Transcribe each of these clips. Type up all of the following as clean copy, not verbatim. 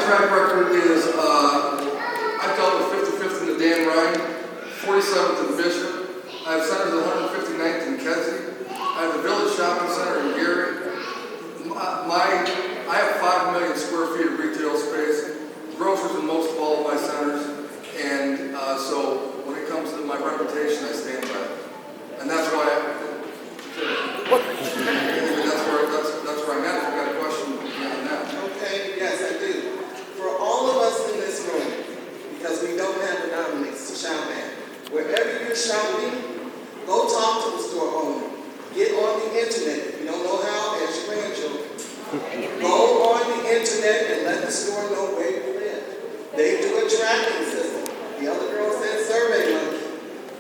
track record is I've dealt with 55th in the Dan Ryan, 47th in Bishop. I have centers at 159th in Kedzie. I have the Village Shopping Center in Gary. I have 5 million square feet of retail space, grocers in most of all of my centers, and so when it comes to my reputation, I stand by it. And that's why that's where I'm at. If you've got a question beyond that. Okay, yes, I do. For all of us in this room, because we don't have the Dominicks to shop at, wherever you're shopping, go talk to the store owner. Get on the internet. If you don't know how, ask your grandchildren. Go on the internet and let the store know where you live. They do a tracking system. The other girl said survey monkey.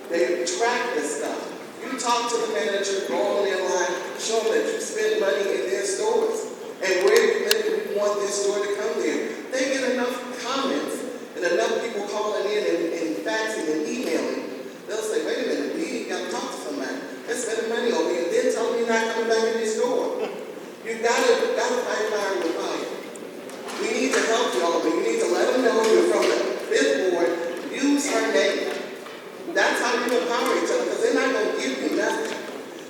They track this stuff. You talk to the manager, go on their line, show them that you spent money in their stores. And where you live, you want this store to come there. They get enough comments and enough people calling in and faxing and emailing. They'll say, wait a minute, we got to talk to somebody. They're spending money on me and then tell me you're not coming back in this store. You gotta fight fire with fire. We need to help y'all, but you need to let them know you're from the 5th ward. Use her name. That's how you empower each other, because they're not going to give you nothing.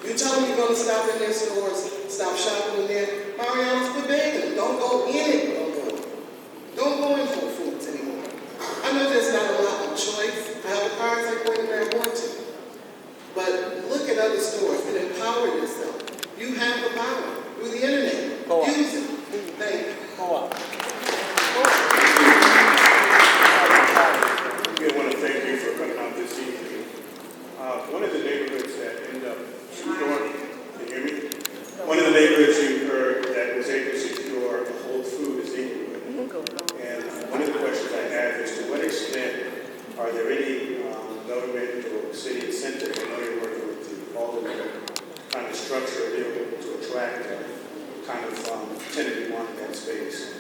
You tell them you're going to stop in their stores, stop shopping in there. Mariana's quit begging. Don't go in it no more. Don't go in Whole Foods anymore. I know there's not a lot of choice. I have a car, I go in there I want to. But look at other stores and empower yourself. You have the power through the internet. Use it. Thank you. I want to thank you for coming out this evening. One of the neighborhoods that ended up securing, can you hear me? One of the neighborhoods you heard that was able to secure the whole food is Inglewood. And one of the questions I have is to what extent are there any government or city incentives? I know you're working with the Alderman kind of structure available to attract kind of tenant you want in that space.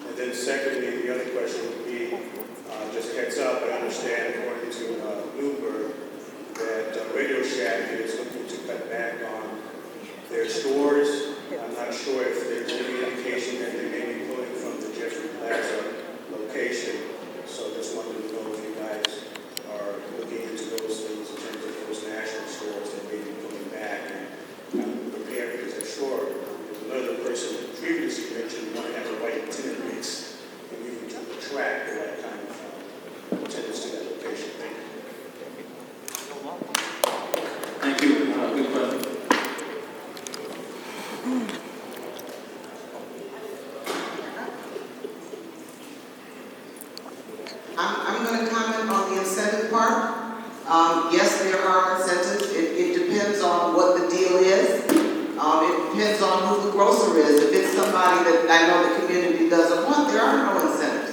And then secondly, the other question would be, just heads up, I understand according to Bloomberg that Radio Shack is looking to cut back on their stores. I'm not sure if there's any indication that they may be pulling from the Jeffrey Plaza location. So just wanted to know if you guys are looking into those things in terms of those national stores that may be pulling back and preparing, because I'm sure another person previously mentioned you want to have the right tenant mix and you can attract the right kind of tenants to that location. Thank you. Thank you. Good question. I'm going to comment on the incentive part. Yes, there are incentives. It depends on what the deal is. It depends on who the grocer is. If it's somebody that I know the community doesn't want, there are no incentives.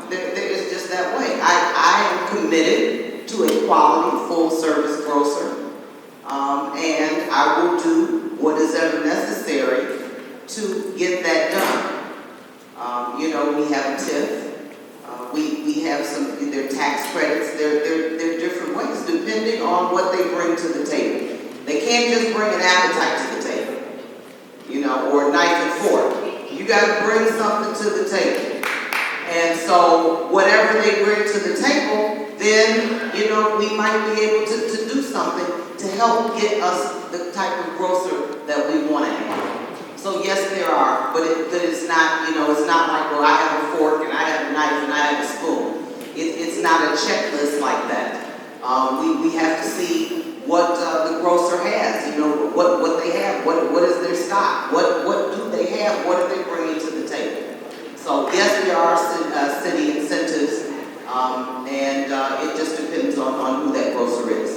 There is just that way. I am committed to a quality, full-service grocer, and I will do what is ever necessary to get that done. We have a TIF. We have some, their tax credits. There are different ways depending on what they bring to the table. They can't just bring an appetite to the table, or a knife and fork. You got to bring something to the table. And so whatever they bring to the table, then, we might be able to do something to help get us the type of grocer that we want to have. So yes, there are, but it's not, it's not like, well, I have a fork and I have a knife and I have a spoon. It's not a checklist like that. We have to see what the grocer has, what they have, what is their stock, what do they have, what are they bringing to the table. So yes, there are city incentives, and it just depends on who that grocer is.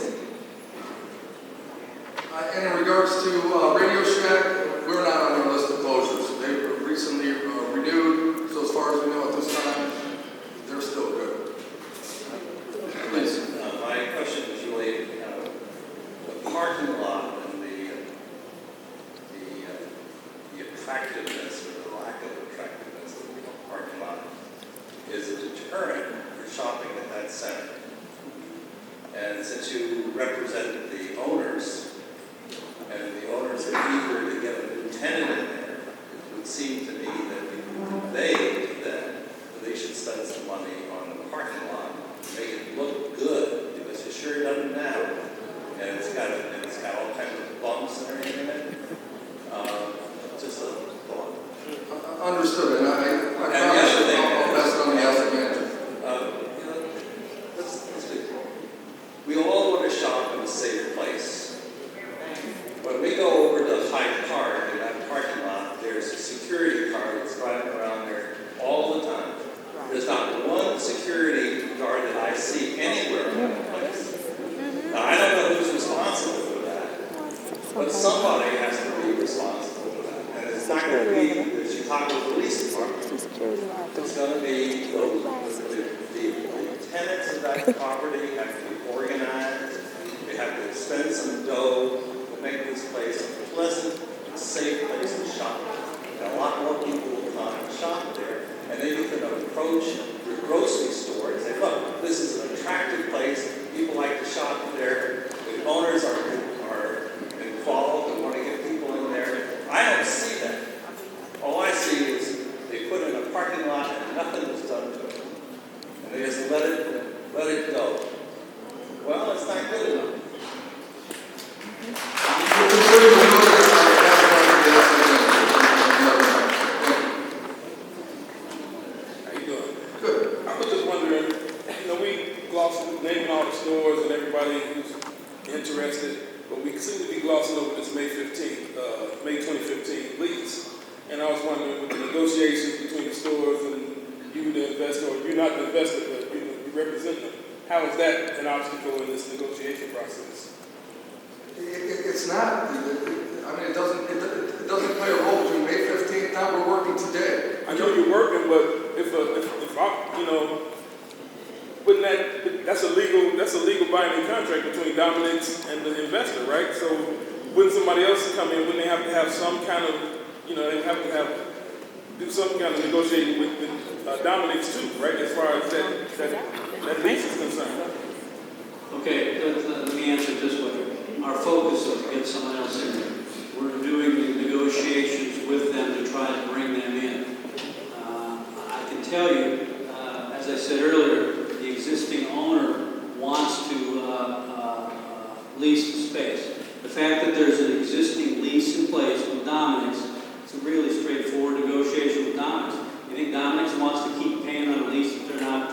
And in regards to Radio Shack, we're not on their list of closures. They were recently renewed, so as far as we know at this time, they're still good. Please. My question is really the parking lot and the attractiveness or the lack of attractiveness of the parking lot is a deterrent for shopping at that center. And since you represent the owners, and the owners are eager to get a new tenant in there, it would seem to me that they that property have to be organized. They have to spend some dough to make this place a pleasant and safe place to shop. And a lot more people will come and shop there. And then you can approach your grocery store and say, look, this is an attractive place. People like to shop there. The owners are involved and want to get people in there. I don't see that. All I see is they put in a parking lot and nothing was done to it. And they just let it go. Well, it's not good enough. How you doing? Good. I was just wondering, we gloss naming all the stores and everybody who's interested, but we seem to be glossing over this May 2015 lease. And I was wondering, with the negotiations between the stores and you, the investor, or you're not the investor, but you represent them, how is that an obstacle in this negotiation process? It's not. I mean, it doesn't play a role between May 15th. Now we're working today. I know you're working, but if wouldn't that's a legal binding contract between Dominicks and the investor, right? So wouldn't somebody else come in? Wouldn't they have to have some kind of, they have to do some kind of negotiating with Dominicks too, right? As far as that lease is concerned. Okay, let me answer it this way. Our focus is to get someone else in there. We're doing the negotiations with them to try and bring them in. I can tell you, as I said earlier, the existing owner wants to lease the space. The fact that there's an existing lease in place with Dominicks, it's a really straightforward negotiation with Dominicks. You think Dominicks wants to keep paying on a lease that they're not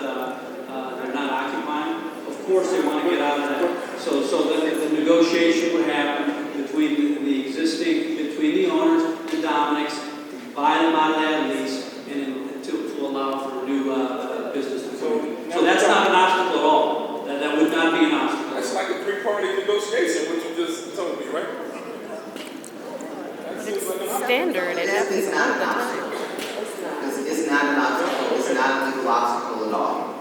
occupying? Of course they want to get out of that. So the negotiation would happen between the owners and Dominicks, to buy them out of that lease, and to allow for a new business to go. So that's not an obstacle at all. That would not be an obstacle. That's like a three-party negotiation, what you just told me, right? But it's standard. It happens It's all not the an time. obstacle. It's not an obstacle. It's not a legal obstacle at all.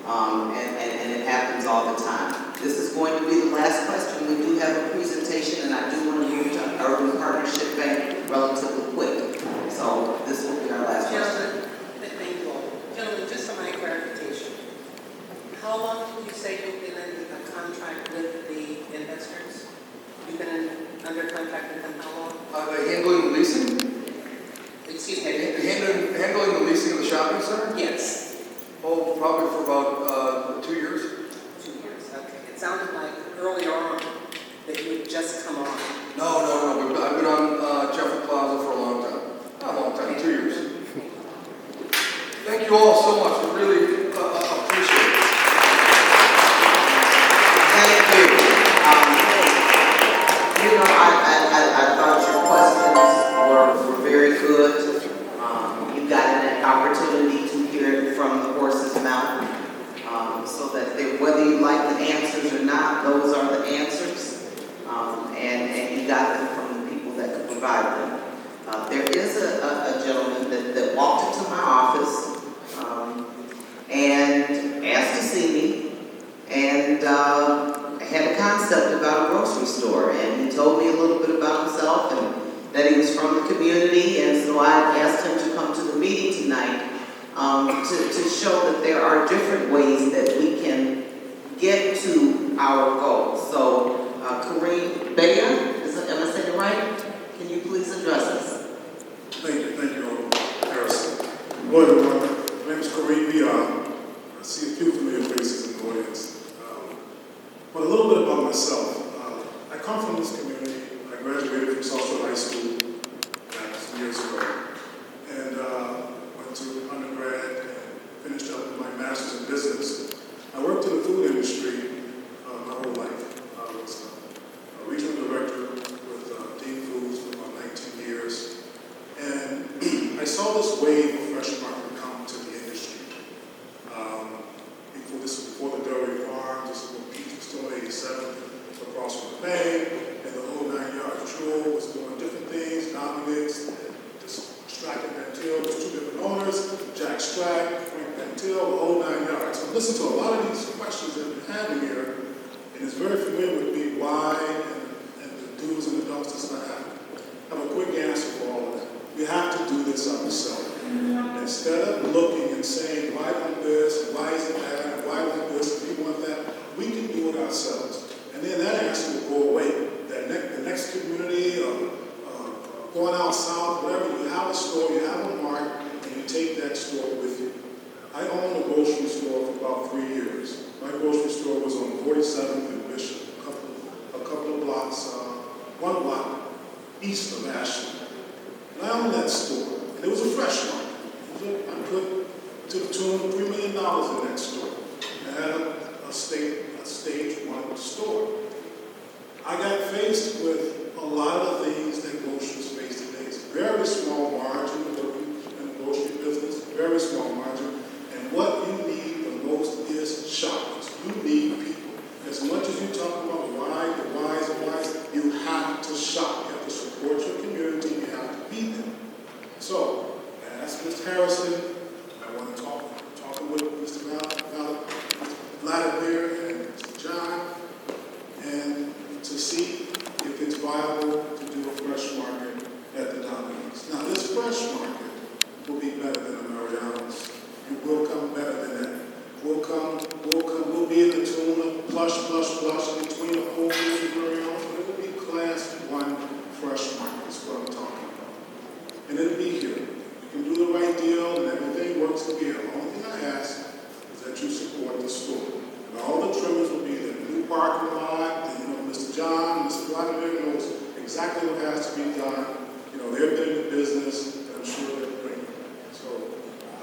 And it happens all the time. This is going to be the last question. We do have a presentation, and I do want to move to Urban Partnership Bank relatively quick. So this will be our last question. Thank you all. Gentlemen, just for my clarification, how long did you say you've been in a contract with the investors? You've been under contract with them how long? Handling the leasing? Excuse me? Handling the leasing of the shopping center? Yes. Oh, probably for about 2 years. 2 years, okay. It sounded like earlier on that you had just come on. No. I've been on Jeffrey Plaza for a long time. Not a long time, 2 years. Thank you all so much. I really appreciate it. Thank you. I thought your questions were very good. You got an opportunity to hear it from the horse's mouth, so that whether you like the answers or not, those are the answers, and you got them from the people that could provide them. There is a gentleman that walked into my office and asked to see me, and had a concept about a grocery store, and he told me a little bit about himself and that he was from the community, and so I asked him to come to the meeting tonight to show that there are different ways that we can get to our goals. So, Kareem Bayer, am I saying it right? Can you please address us? Thank you, Alderman Hairston. Hello, everyone. My name is Kareem Bayer. I see a few familiar faces in the audience. But a little bit about myself. I come from this community. I graduated from Southfield High School some years ago, and went to undergrad and finished up with my master's in business. I worked in the food industry my whole life. I was a regional director with Dean Foods for about 19 years, and I saw this wave of fresh market come to the industry. This was before the dairy farms. This is when Peach was still 87 across from the bank, and the whole 9 yards. Jewel was doing different things. Dominicks, Strack and Van Til, there's two different owners. Jack Strack, Frank Van Til, the whole 9 yards. So listened to a lot of these questions that we're having here, and it's very familiar with me why and the do's and the don'ts that's not happening. I have a quick answer for all of that. We have to do this ourselves. Instead of looking and saying, why want this, why is it that, and why want this, and we want that, we can do it ourselves. And then that answer will go away. The next community, going out south, whatever, you have a store, you have a mart, and you take that store with you. I owned a grocery store for about 3 years. My grocery store was on 47th and Bishop, a couple of blocks, one block east of Ashland. And I owned that store, and it was a fresh market. I put to the tune of $3 million in that store. I had a stage one store. I got faced with a lot of the things that grocers face today. It's a very small margin in the grocery business, very small margin. And what you need the most is shoppers. You need people. As much as you talk about why, the whys, and whys, you have to shop. You have to support your community. You have to be there. So, as Mr. Harrison, I want to talking with Mr. Vladimir and Mr. John, and to see if it's viable to do a fresh market at the Dominicks. Now, this fresh market will be better than the Marianas. It will come better than that. We'll be in the tune of plush between the Whole Foods and Marianas, but it will be class 1 fresh market, is what I'm talking about. And it'll be here. You can do the right deal and everything works together. The only thing I ask is that you support the store. And all the trimmers will be there. The new parking lot, Mr. John, Mr. Vladimir knows exactly what has to be done. They've been in the business, and I'm sure they'll bring it. So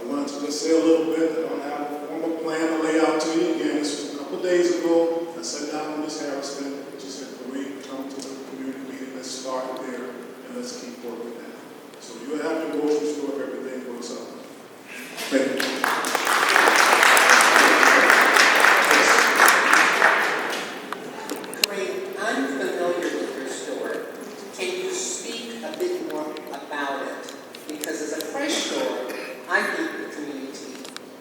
I wanted to just say a little bit. I don't have a formal plan to lay out to you. Again, this was a couple of days ago. I sat down with Ms. Hairston. She said, "Can we come to the community meeting? Let's start there, and let's keep working that." So you have your grocery store if everything works out. Thank you. I'm familiar with your store. Can you speak a bit more about it? Because as a fresh store, I think the community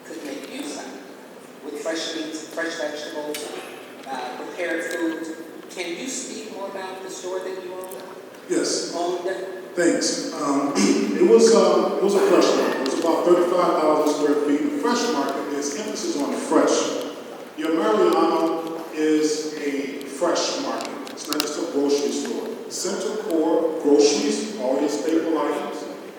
could make use of it. With fresh meats, fresh vegetables, prepared foods. Can you speak more about the store that you own? Yes. Owned? Thanks. It was a fresh market. It was about 35,000 square feet. The fresh market is emphasis on fresh. Your Mariana is a fresh market. It's not just a grocery store. Central core groceries, all your staple items,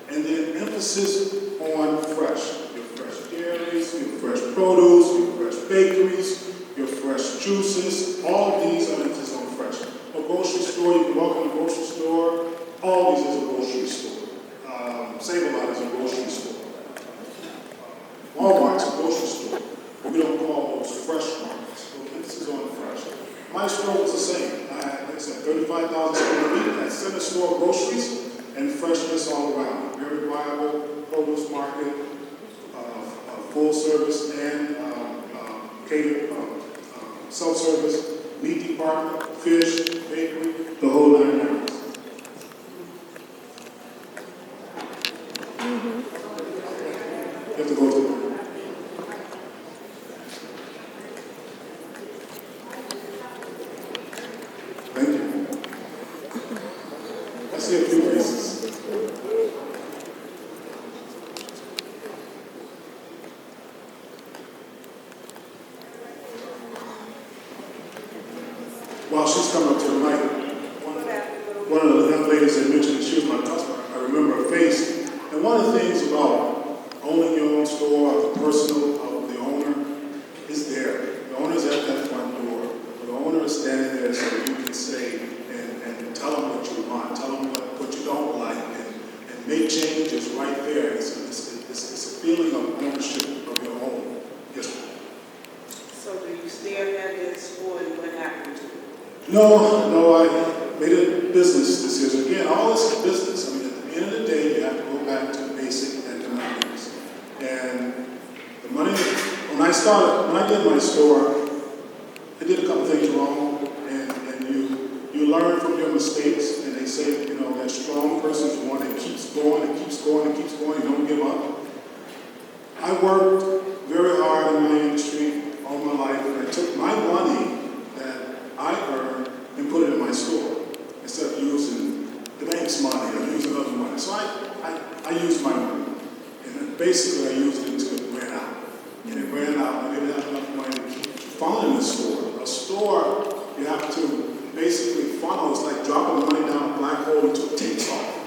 and then emphasis on fresh. Your fresh dairies, your fresh produce, your fresh bakeries, your fresh juices. All of these are emphasis on fresh. A grocery store, you can walk in a grocery store. All these is a grocery store. Save-A-Lot is a grocery store. Walmart's a grocery store. But we don't call those fresh markets. So this is on fresh. My store was the same. I had, like I said, 35,000 square feet. I had center store groceries and freshness all around. Very viable produce market, full service and catered, self-service, meat department, fish, bakery, the whole 9 yards. You have to go to the Thank you. I see a few faces. While she's coming up to the mic, one of the young ladies that mentioned that she was my customer, I remember her face. And one of the things about owning your own store, the personal of the owner, is there. The owner's at that front door. The owner is standing there so you can say and tell them what you want, tell them what you don't like, and make changes right there. It's a feeling of ownership of your home. Yes, ma'am. So do you still have that store and what happened to it? No, I made a business decision. Again, all this is business. I mean, at the end of the day, you have to go back to the basic economics. And the money, when I did my store, I did a couple things wrong, and you learn from your mistakes, and they say, that strong person's one that keeps going and keeps going and keeps going, you don't give up. I worked very hard in my industry in life, and I took my money that I earned and put it in my store instead of using the bank's money or using other money. So I used my money, and then basically I used it until it ran out. And it ran out, and I didn't have enough money to keep funneling the store. A store, you have to basically funnel. It's like dropping the money down a black hole until it takes off.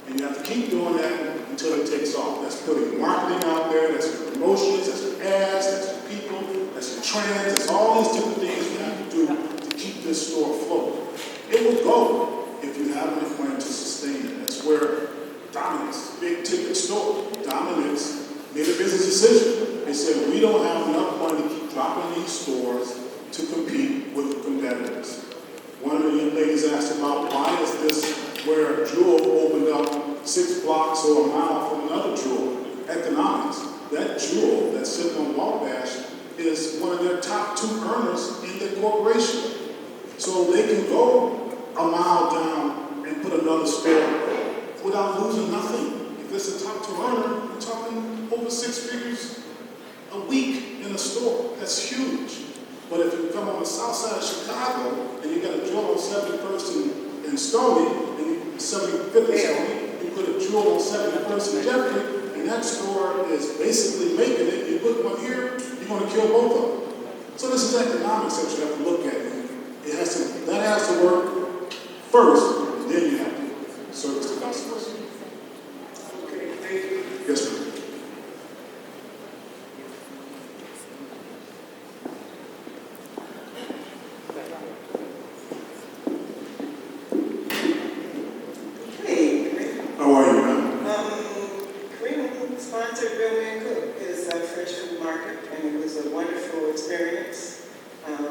And you have to keep doing that until it takes off. That's putting marketing out there, that's your promotions, that's your ads, that's your people, that's your trends, that's all these different things you have to do to keep this store afloat. It will go if you have enough money to sustain it. That's where Dominicks, big ticket store, Dominicks made a business decision. They said, we don't have enough money to keep dropping these stores to compete with the competitors. One of the young ladies asked about why is this where Jewel opened up 6 blocks or a mile from another Jewel, economics. That Jewel that's sitting on Wabash is one of their top 2 earners in the corporation. So they can go a mile down and put another store without losing nothing. If it's a top 2 earner, we're talking over 6 figures a week in a store. That's huge. But if you come on the south side of Chicago and you got a Jewel on 71st in Stony, and you 75th in Stony, you put a Jewel on 71st in Jeffrey, and that store is basically making it. You put one here, you're going to kill both of them. So this is economics that you have to look at. That has to work first, and then you have to service the customers. Okay, thank you. Yes, ma'am. How are you, ma'am? Kareem sponsored Real Man Cook, his fresh food market, and it was a wonderful experience.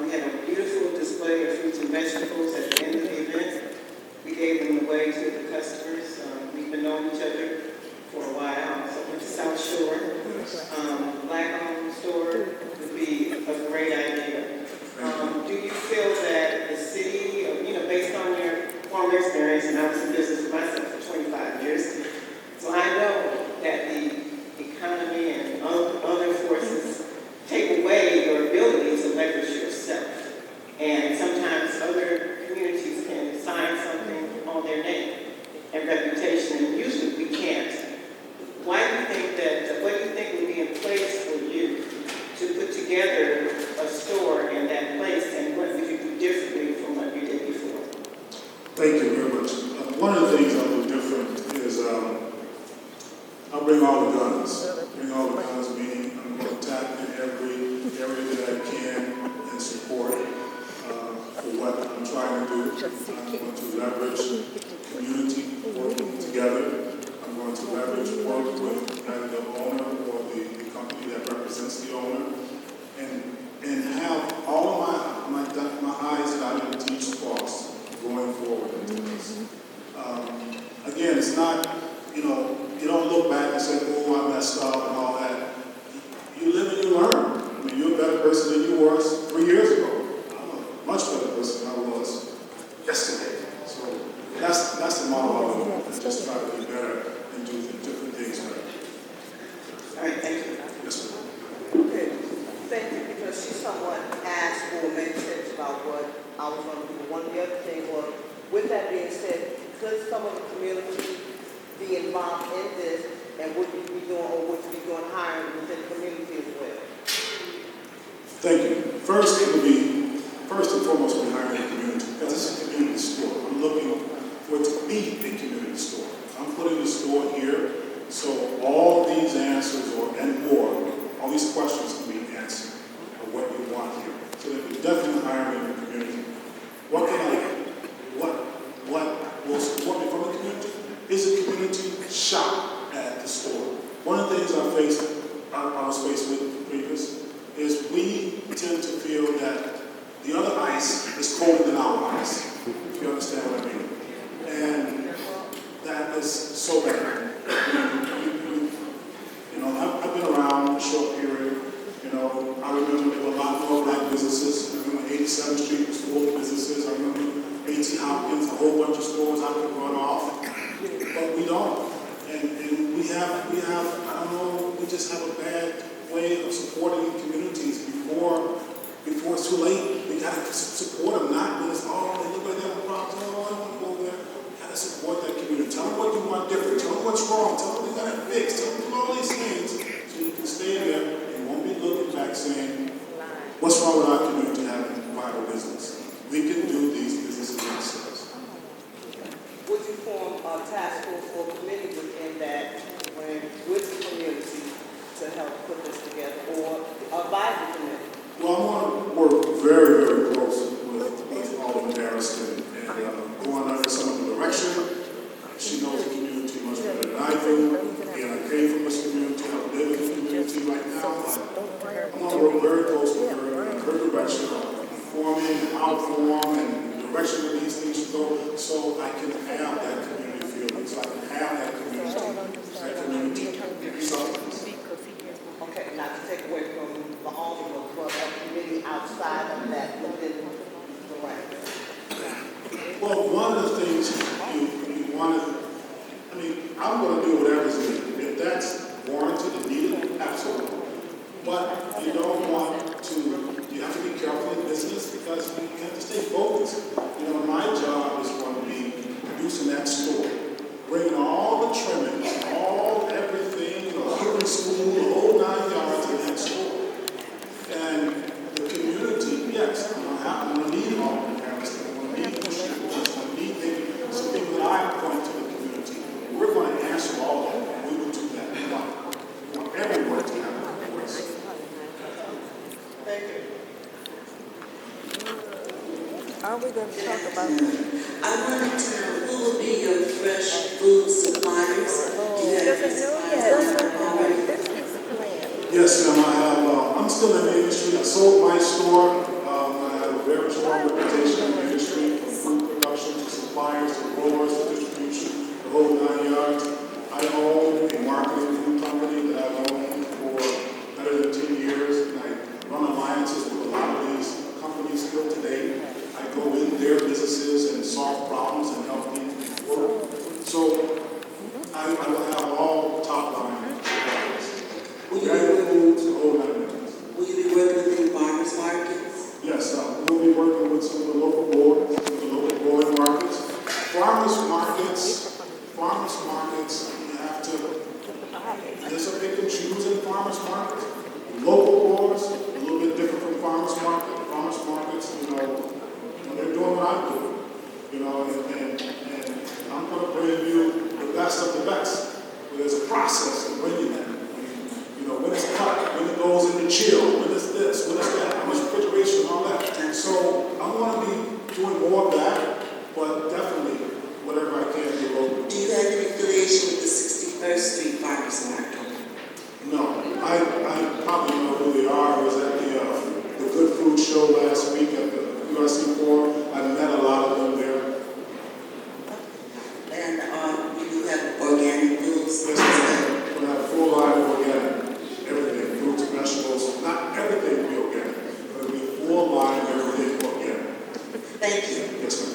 We had a beautiful display of fruits and vegetables at the end of the event. We gave them away to the customers. We've been knowing each other for a while, so went to South Shore. Black-owned store would be a great idea. Do you feel that the city, based on your former experience, and I was in business myself for 25 years, so I know that the economy and other forces take away your ability to leverage yourself. And sometimes other communities can sign something on their name and reputation, and usually we can't. What do you think would be in place for you to put together a store in that place, and what would you do differently from what you did before? Thank you very much. One of the things I'll do different is I'll bring all the guns. Bring all the guns, meaning I'm going to tap in every area that I can and support for what I'm trying to do. I'm going to leverage community working together. I'm going to leverage work with either the owner or the company that represents the owner, and have all of my eyes dotted and T's crossed going forward into this. Again, it's not, you don't look back and say, oh, I messed up and all that. You live and you learn. I mean, you're a better person than you were 3 years ago. I'm a much better person than I was yesterday. So that's the model I want to just try to be better and do different things better. All right, thank you. Yes, ma'am. Okay, thank you, because she somewhat asked or made sense about what I was going to do. One of the other things was, with that being said, could some of the community be involved in this, and would you be doing, or would you be doing hiring within the community as well? Thank you. First, it would be, first and foremost, we're hiring the community, because it's a community store. I'm looking for it to be a community store. I'm putting the store here, so all these answers and more, all these questions can be answered of what you want here. So that we're definitely hiring the community. What will support me from the community is a community shop at the store. One of the things I was faced with previous is we tend to feel that the other ice is colder than our ice, if you understand what I mean. And that is so bad. I've been around a short period. I remember there were a lot more black businesses. I remember 87th Street was full of businesses. I remember A.T. Hopkins, a whole bunch of stores I could run off. But we don't. And we have, I don't know, we just have a bad way of supporting communities. Before before it's too late. We gotta support them, not when it's, oh, they look like they have a problem, oh, I don't wanna go there. We gotta support that community. Tell them what you want different, tell them what's wrong, tell them they gotta fix, tell them do all these things so you can stay there and won't be looking back saying, what's wrong with our community having a viable business? We can do these businesses ourselves. Would you form a task force or committee within that, when, with the community to help put this together, or advisory committee? Well, I want to work very, very close with Alderman Hairston and going under some of the direction. She knows the community much better than I do. And I came from this community, I live in the community right now. I want to work very close with her in her direction, informing, outform, and the direction that these things should go, so I can have that community feeling, so I can have that community substance. Okay, not to take away from the alderman, but a committee outside of that within the ranks. Well, one of the things you want to, I mean, I'm going to do whatever's needed. If that's warranted and needed, absolutely. But you don't want to, you have to be careful in business because you have to stay focused. You know, my job is going to be producing that store, bringing all the trimmings, everything, cooking school, the whole 9 yards in that store. And the community, yes, I'm going to need all the parents, I'm going to need the students, I'm going to need some people that I point to the community. We're going to answer all of them. We will do that. We want everyone to have a voice. Thank you. Are we going to talk about I wanted to know who will be your fresh food suppliers? Do you have suppliers already? Yes, ma'am, I have, I'm still in the industry. I sold my store. I have a very strong reputation in the industry, from food production to suppliers to growers to distribution, the whole 9 yards. I own a marketing food company that I've owned for better than 10 years, and I run alliances with a lot of these companies still today. I go in their businesses and solve problems and help people work. So I will have all top line suppliers. Will you be working with the farmers markets? Yes, we'll be working with some of the local boards, the local growing markets. Farmers markets, you have to, there's a pick and choose in farmers markets. Local boards, a little bit different from farmers market. Farmers markets, they're doing what I'm doing. And I'm going to bring you the best of the best. But there's a process of bringing that. When it's cut, when it goes into chill, when it's this, when it's that, how much refrigeration, all that. So I'm going to be doing more of that, but definitely whatever I can do local. Do you have any affiliation with the 61st Street Farmers Market? No, I probably know who they are. I was at the Good Food Show last week at the USC Forum. I met a lot of them there. And you do have organic foods? Yes, we have a full line of organic. Everything, fruits and vegetables, not everything will be organic, but it'll be a full line of everything organic. Thank you. Yes, ma'am.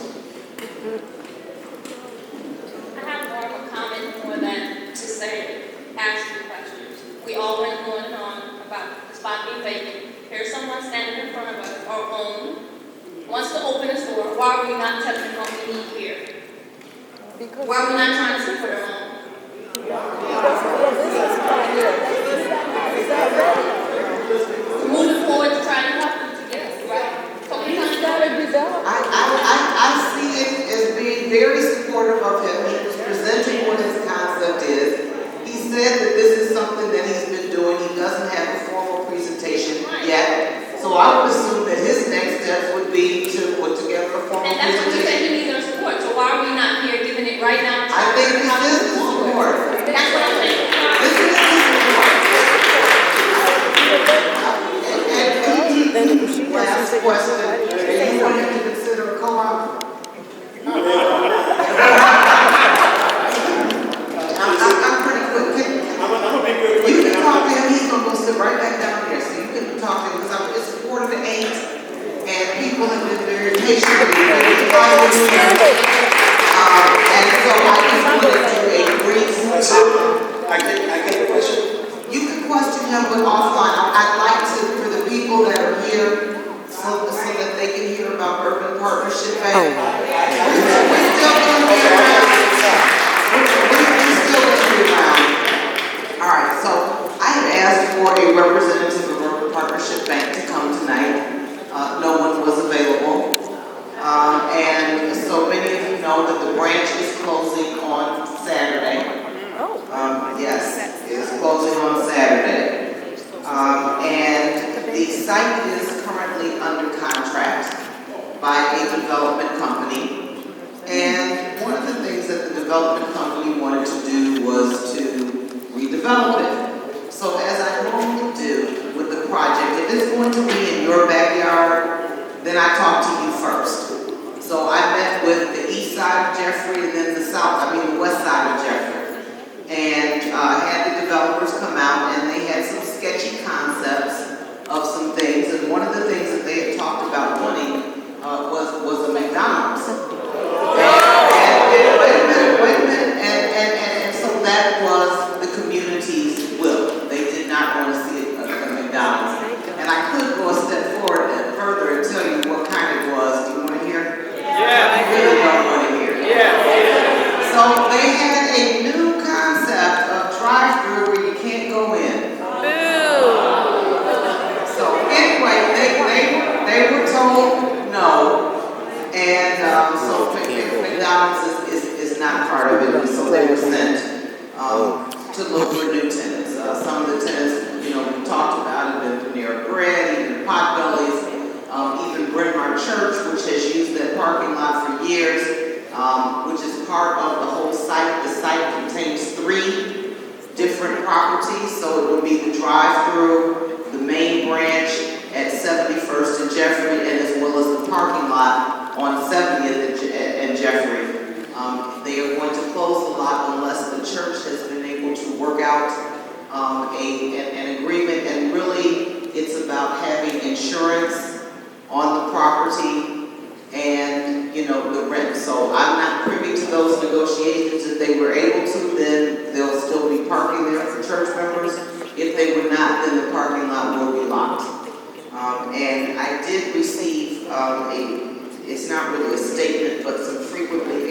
I have more of a comment more than to say, ask you questions. We all went on and on about the spot being vacant. Here's someone standing in front of us, our own, wants to open a store. Why are we not telling them what we need here? Why are we not trying to support our own? Moving forward to try to help them together, right? So we I see it as being very supportive of him. He was presenting what his concept is. He said that this is something that he's been doing. He doesn't have a formal presentation yet. So I would assume that his next steps would be to put together a formal and that's what you presentation. said he needs our support. So why are we not here giving it right now? I think this is the support. That's what I'm saying. This is the support. Last question, do you want him to consider a co-op? I'm pretty quick. You can talk to him, he's going to go sit right back down here, so you can talk to him, because I'm just quarter to 8, and people have been very patient with me. And so I just wanted to do a brief. I get a question. You can question him, but offline. I'd like to, for the people that are here, Partnership Bank. We're still gonna be around. We're still gonna be around. All right, so I had asked for a representative of Urban Partnership Bank to come tonight. No one was available. And so many of you know that the branch is closing on Saturday. Yes, it is closing on Saturday. And the site is currently under contract by a development company. And one of the things that the development company wanted to do was to redevelop it. So as I normally do with the project, if it's going to be in your backyard, then I talk to you first. So I met with the east side of Jeffrey and then the west side of Jeffrey. And had the developers come out and they had some sketchy concepts of some things. And one of the things that they had talked about wanting was a McDonald's. And wait a minute. And so that was the community's will. They did not want to see a McDonald's. And I could go a step forward and further and tell you what kind it was. Do you want to hear? Yeah. I really don't want to hear. Yeah. So they had a new concept of drive-through where you can't go in. So anyway, they were told no. And so McDonald's is not part of it. So they were sent to look for new tenants. Some of the tenants, we talked about have been Panera Bread, even Potbellies, even Bryn Mawr Church, which has used that parking lot for years, which is part of the whole site. The site contains 3 different properties, so it would be the drive-through, the main branch at 71st and Jeffrey, and as well as the parking lot on 70th and Jeffrey. They are going to close the lot unless the church has been able to work out an agreement, and really it's about having insurance on the property and the rent. So I'm not privy to those negotiations. If they were able to, then they'll still be parking there for church members. If they were not, then the parking lot will be locked. And I did receive it's not really a statement, but some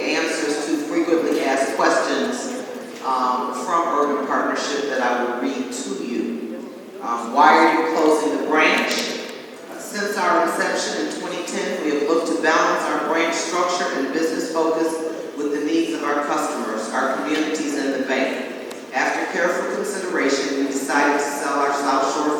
answers to frequently asked questions from Urban Partnership that I will read to you. Why are you closing the branch? Since our inception in 2010, we have looked to balance our branch structure and business focus with the needs of our customers, our communities, and the bank. After careful consideration, we decided to sell our South